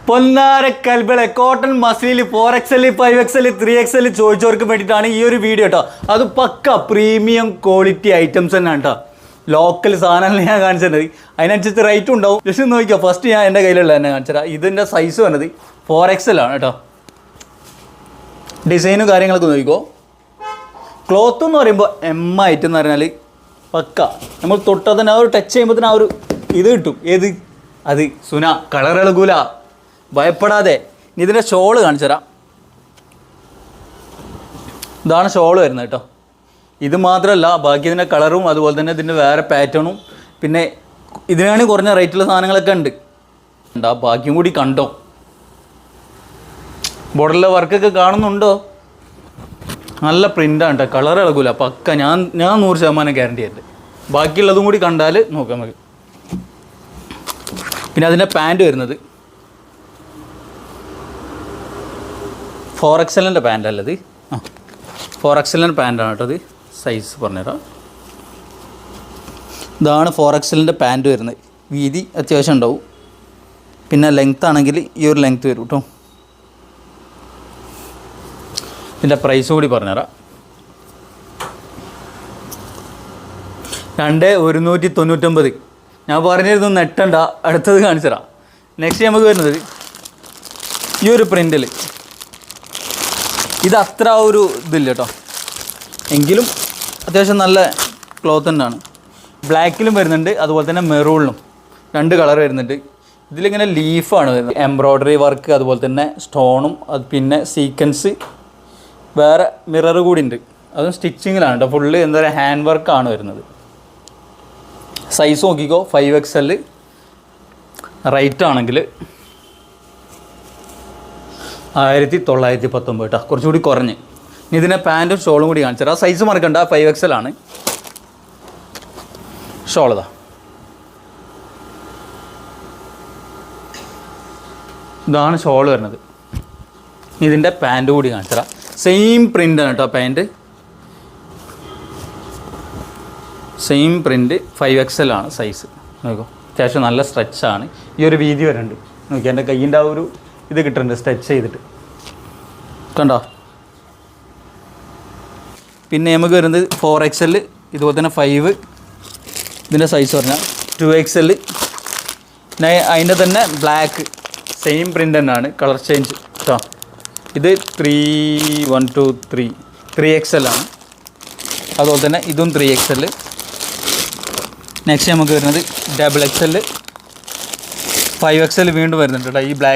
പൊന്നാരക്കൽബിളെ cotton മസിലിൽ 4XL 5XL 3XL ചോദിച്ചവർക്ക് വേണ്ടിയിട്ടാണ് ഈ ഒരു വീഡിയോ കേട്ടോ. അത് പക്ക പ്രീമിയം ക്വാളിറ്റി ഐറ്റംസ് തന്നെയാണ് കേട്ടോ. ലോക്കൽ സാധനങ്ങൾ ഞാൻ കാണിച്ചത് അതിനനുസരിച്ച് റേറ്റും ഉണ്ടാവും. ജസ്റ്റ് നോക്കിയോ. ഫസ്റ്റ് ഞാൻ എൻ്റെ കയ്യിലുള്ള തന്നെ കാണിച്ചുതരാം. ഇതിൻ്റെ സൈസ് വന്നത് 4XL ആണ് കേട്ടോ. ഡിസൈനും കാര്യങ്ങളൊക്കെ നോക്കിക്കോ. ക്ലോത്ത് എന്ന് പറയുമ്പോൾ ആയിട്ട് എന്ന് പറഞ്ഞാൽ പക്ക നമ്മൾ തൊട്ടാൽ തന്നെ ആ ഒരു ടച്ച് ചെയ്യുമ്പോൾ തന്നെ ആ ഒരു ഇത് കിട്ടും. ഏത് അത് സുന കളർ ഇളകൂല, ഭയപ്പെടാതെ. ഇനി ഇതിൻ്റെ ഷോള് കാണിച്ചു തരാം. ഇതാണ് ഷോള് വരുന്നത് കേട്ടോ. ഇത് മാത്രമല്ല ബാക്കി ഇതിൻ്റെ കളറും അതുപോലെ തന്നെ ഇതിൻ്റെ വേറെ പാറ്റേണും പിന്നെ ഇതിനാണ് കുറഞ്ഞ റേറ്റുള്ള സാധനങ്ങളൊക്കെ ഉണ്ട്. ആ ബാക്കിയും കൂടി കണ്ടോ. ബോർഡറിലെ വർക്കൊക്കെ കാണുന്നുണ്ടോ? നല്ല പ്രിൻ്റാണ് കേട്ടോ. കളർ ഇളകൂല പക്ക. ഞാൻ 100% ഗ്യാരണ്ടി ആയിട്ട്. ബാക്കിയുള്ളതും കൂടി കണ്ടാൽ നോക്കാം നമുക്ക്. പിന്നെ അതിൻ്റെ പാൻറ്റ് വരുന്നത് 4XL പാൻ്റ് അല്ലത്. 4XL പാൻ്റാണ് കേട്ടോ. അത് സൈസ് പറഞ്ഞുതരാം. ഇതാണ് 4XL പാൻറ്റ് വരുന്നത്. വീതി അത്യാവശ്യം ഉണ്ടാവും. പിന്നെ ലെങ്ത്ത് ആണെങ്കിൽ ഈ ഒരു ലെങ്ത്ത് വരും കേട്ടോ. ഇതിൻ്റെ പ്രൈസ് കൂടി പറഞ്ഞുതരാം. 2199. ഞാൻ പറഞ്ഞിരുന്നു നെട്ടണ്ട, അടുത്തത് കാണിച്ചു തരാം. നെക്സ്റ്റ് നമുക്ക് വരുന്നത് ഈ ഒരു പ്രിൻ്റിൽ. ഇത് അത്ര ഒരു ഇതില്ല കേട്ടോ, എങ്കിലും അത്യാവശ്യം നല്ല ക്ലോത്ത് തന്നെയാണ്. ബ്ലാക്കിലും വരുന്നുണ്ട് അതുപോലെ തന്നെ മെറൂണിലും 2 കളർ വരുന്നുണ്ട്. ഇതിലിങ്ങനെ ലീഫാണ് വരുന്നത്. എംബ്രോയ്ഡറി വർക്ക് അതുപോലെ തന്നെ സ്റ്റോണും പിന്നെ സീക്വൻസ് വേറെ മിറർ കൂടി ഉണ്ട്. അതും സ്റ്റിച്ചിങ്ങിലാണ് കേട്ടോ. ഫുള്ള് എന്താ പറയുക ഹാൻഡ് വർക്കാണ് വരുന്നത്. സൈസ് നോക്കിക്കോ. 5XL. റേറ്റ് ആണെങ്കിൽ 1919 കേട്ടോ. കുറച്ചുകൂടി കുറഞ്ഞ്. ഇനി ഇതിൻ്റെ പാൻറ്റും ഷോളും കൂടി കാണിച്ചു തരാം. സൈസ് മറക്കണ്ട, 5XL ആണ് ഷോൾ. ഇതാണ് ഷോൾ വരുന്നത്. ഇതിൻ്റെ പാൻറ്റ് കൂടി കാണിച്ചു തരാം. സെയിം പ്രിൻ്റാണ് കേട്ടോ പാൻറ്റ്. സെയിം പ്രിൻ്റ് 5XL ആണ് സൈസ്. നോക്കൂ, അത്യാവശ്യം നല്ല സ്ട്രെച്ചാണ്. ഈ ഒരു വീതി വരുന്നുണ്ട്. നോക്കി എൻ്റെ കയ്യിൻ്റെ ആ ഒരു ഇത് കിട്ടുന്നുണ്ട് സ്ട്രെച്ച് ചെയ്തിട്ട് കണ്ടോ. പിന്നെ നമുക്ക് വരുന്നത് 4XL, ഇതുപോലെ തന്നെ 5. ഇതിൻ്റെ സൈസ് പറഞ്ഞാൽ 2XL. പിന്നെ അതിൻ്റെ തന്നെ ബ്ലാക്ക് സെയിം പ്രിൻ്റ് തന്നെയാണ്, കളർ ചേഞ്ച് കേട്ടോ. ഇത് 3XL ആണ്. അതുപോലെ തന്നെ ഇതും 3XL. നെക്സ്റ്റ് നമുക്ക് വരുന്നത് XXL. 5XL വീണ്ടും വരുന്നുണ്ട് കേട്ടോ. ഈ ബ്ലാക്ക്